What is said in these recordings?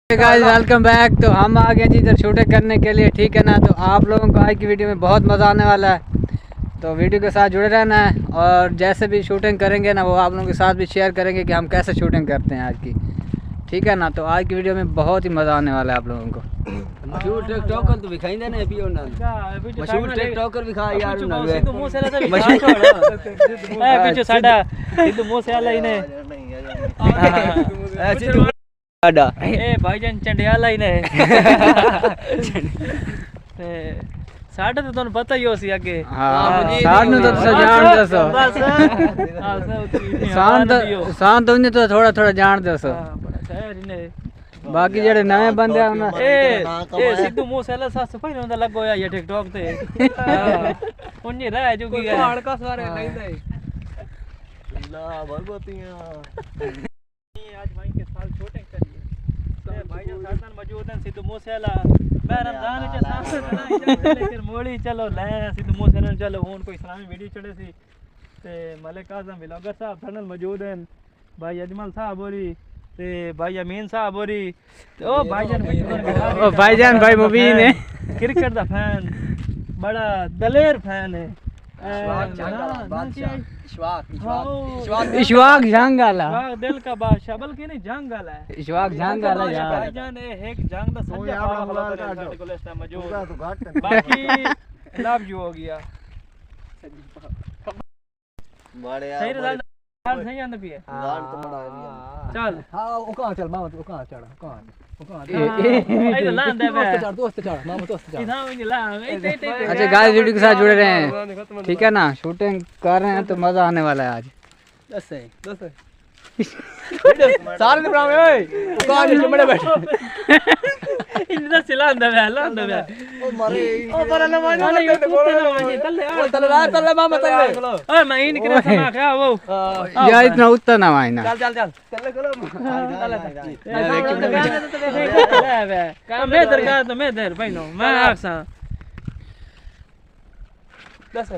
Guys welcome back. तो हम आ गए जी इधर शूटिंग करने के लिए, ठीक है ना। तो आप लोगों को आज की वीडियो में बहुत मज़ा आने वाला है, तो वीडियो के साथ जुड़े रहना है। और जैसे भी शूटिंग करेंगे ना, वो आप लोगों के साथ भी शेयर करेंगे कि हम कैसे शूटिंग करते हैं आज की, ठीक है ना। तो आज की वीडियो में बहुत ही मज़ा आने वाला है आप लोगों को। मशहूर टिकटॉकर तो दिखाई देना है पियो ना, मशहूर टिकटॉकर दिखा यार ना वे सिद्धू मूसेवाला से मशहूर छोड़ ए पीछे साडा सिद्धू मूसेवाला ही ने सिद्धू साडा ए भाईजान चंडियाला ही ने ते साडा तो तुहानू पता ही हो सी अगे हां सानू तो जान दसो शान तो इन्हें तो थोड़ा थोड़ा जान दसो, बाकी जेड़े नए बंदे आ उन्हें ए सिद्धू मूसेवाला सास भाई ने लगो या ये टिकटॉक ते उन्हें रह जुगी है पहाड़ का सारे लेंदे ला भगवतियां आज भाई के साल शूटिंग करिए ते भाईजान साथ मौजूद हैं सिद्धू मूसेवाला मैं रमजान के साथ लेकर मोड़ी चलो ले सिद्धू मूसेवाला चलो हुन कोई इस्लामी वीडियो चढ़े सी ते मलिक आजम व्लॉगर साहब थनल मौजूद हैं, भाई अजमल साहब होरी ते भाई अमीन साहब होरी ते ओ भाईजान भाई मुबीन है क्रिकेट दा फैन, बड़ा दलेर फैन है। इशवाक जंगाला दिल का बादशाह बल्कि नहीं जंगाला है इशवाक जंगाला यार भाईजान एक जंग दा सज्जा पाव को लेस्ता मौजूद बाकी लव यू हो गया बड़े सही रिजल्ट सही आंदा पिए चल हां ओ कहां चल मामा तू कहां चढ़ कहां ए लांदे बे दोस्त चढ़ मामा दोस्त चढ़ इधर नहीं ला अच्छा गाइस वीडियो के साथ जुड़े रहे हैं, ठीक है ना। शूटिंग कर रहे हैं तो मजा आने वाला है आज। दस सारे ब्राम ओए कहां नीचे बड़े बैठे इधर से लांदे बे ओ मारे ओ पर ना माने ये कुत्ते ना माने तले मामा तले ओए मैं इन करे समा क्या वो यार इतना उत्ता ना वाइना चल तले करो काम में दरगाह तो मैं देर भाई नो मैं आसा दस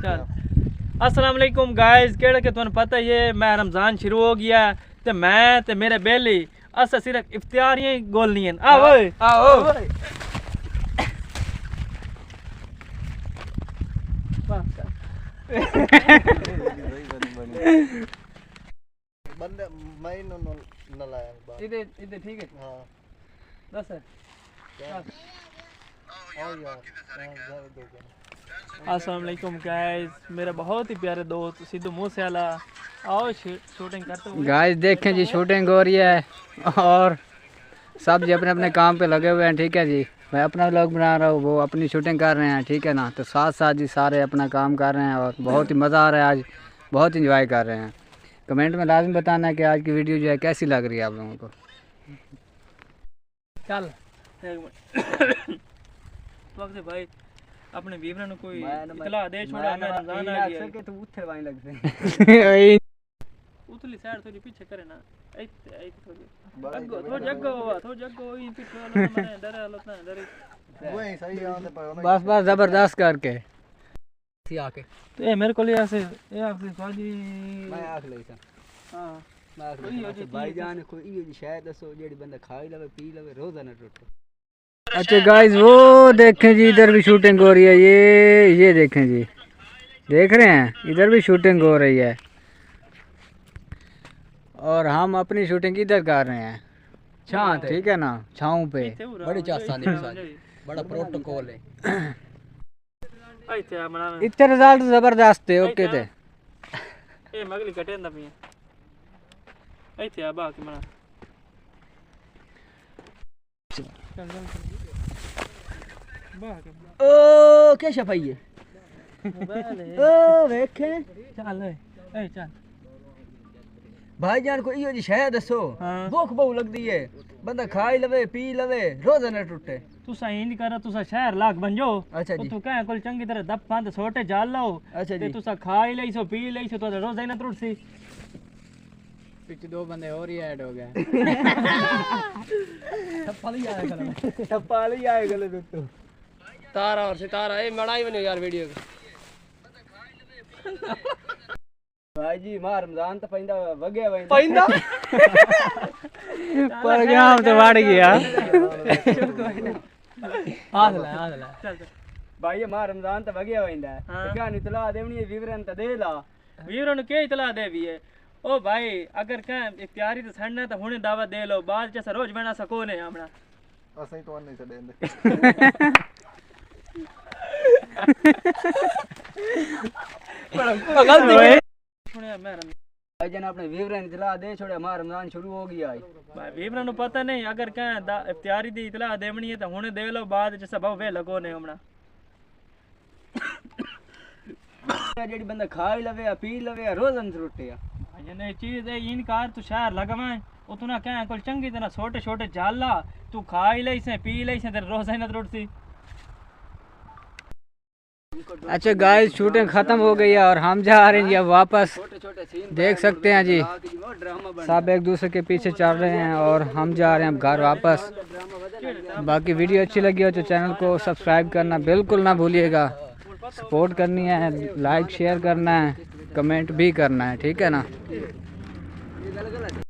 चल अस्सलाम वालेकुम गाइस केड़ा के तुहानू पता ही है मैं रमजान शुरू हो गया ते मैं ते मेरे बेली अस सिर्फ इफ्तियारियां ही गोलनी हैं। आ ओए बंदे मैं न लाया इधर ठीक है हां दस है आओ यार अस्सलाम वालेकुम गाइस मेरा बहुत ही प्यारे दोस्त सिद्धू मूसेवाला आओ शूटिंग करते हुए गाइस देखें जी शूटिंग हो रही है और सब जी अपने अपने काम पे लगे हुए हैं, ठीक है जी। मैं अपना व्लॉग बना रहा हूँ, वो अपनी शूटिंग कर रहे हैं, ठीक है ना। तो साथ साथ जी सारे अपना काम कर रहे हैं और बहुत ही मज़ा आ रहा है, आज बहुत इंजॉय कर रहे हैं। कमेंट में लाजमी बताना है कि आज की वीडियो जो है कैसी लग रही है आप लोगों को। चल वक्त भाई अपने वीवरा ने कोई इतला दे छोड़ा मैं रमजान आ गया के तू उठे वाई लगसे उतली साइड थोड़ी पीछे करे ना ऐ थोड़ी अग्गो थो जग्गो ई पीछे वाला मैंने डरे लतना डरे वही सही आते बस जबरदस्त करके सी आके तो ए मेरे को ले ऐसे ए आपसे स्वादी मैं आख ले सा हां मैं आख ले भाईजान कोई ई शायद दसो जेडी बंदा खाई लवे पी लवे रोजा ना टूटे। अच्छा गाइस वो देखें जी इधर भी शूटिंग हो रही है, ये देखें जी, देख रहे हैं इधर भी शूटिंग हो रही है और हम अपनी शूटिंग इधर कर रहे हैं छां, ठीक है ना, छांव पे। बड़ी चासानी बड़ा प्रोटोकॉल है ऐते बनाना इतने रिजल्ट जबरदस्त थे, ओके थे। ए मगली कटे ना पिए ऐते आ बाकी बना ओ क्या छपाई है मोबाइल है ओ देखे चल ए चल भाईजान को इयो जी शायद दसो भूख बहु लगदी है बंदा खाई लवे पी लवे रोजा ना टूटे। तुसा इंज कर तुसा शहर लाख बन जाओ। अच्छा जी तू कह कोल चंगी तरह दप पांद छोटे जाल लो। अच्छा जी तुसा खाई लई सो पी लई सो तो रोजा ही ना टूटसी। पीछे दो बंदे और ही ऐड हो गए ठप्पा ले आए गले दोस्तों तारा और सितारा ए बनाई बने यार वीडियो भाई जी मां रमजान तो पैंदा वगे पैंदा प्रोग्राम तो बढ़ गया। हाथ ला चल भाई हमारा रमजान तो वगिया होइंदा है क्या नहीं तला देवनी विवरण तो दे ला वीरों ने के इतला दे भी है ओ भाई अगर कह इख्तियारी तो छड़ना तो हुने दावत दे लो बाद च रोज बना सको ने हमना असें तो नहीं छडेंदे गलती सुनिया मैं भाई जन अपने विवरण इतला दे छोड़े हमारा रमजान शुरू हो गया है भाई वीरों ने पता नहीं अगर कह इख्तियारी दी इतला देवनी है तो हुने दे लो बाद च सब वे लगो ने हमना जेडी बंदा खा ही लवे या पी लवे या रोजन रोटे या ये चीज है इनकार तू शहर लगवा उतना क्या कोई चंगी तरह छोटे छोटे जाला तू खा ही ले से पी ले से तेरे रोजा न रोटी अच्छा गाइस शूटिंग खत्म हो गई है और हम जा रहे हैं जी अब वापस। देख सकते हैं जी सब एक दूसरे के पीछे चल रहे हैं और हम जा रहे हैं अब घर वापस। बाकी वीडियो अच्छी लगी हो तो चैनल को सब्सक्राइब करना बिल्कुल ना भूलिएगा, सपोर्ट करनी है, लाइक शेयर करना है, कमेंट भी करना है, ठीक है ना।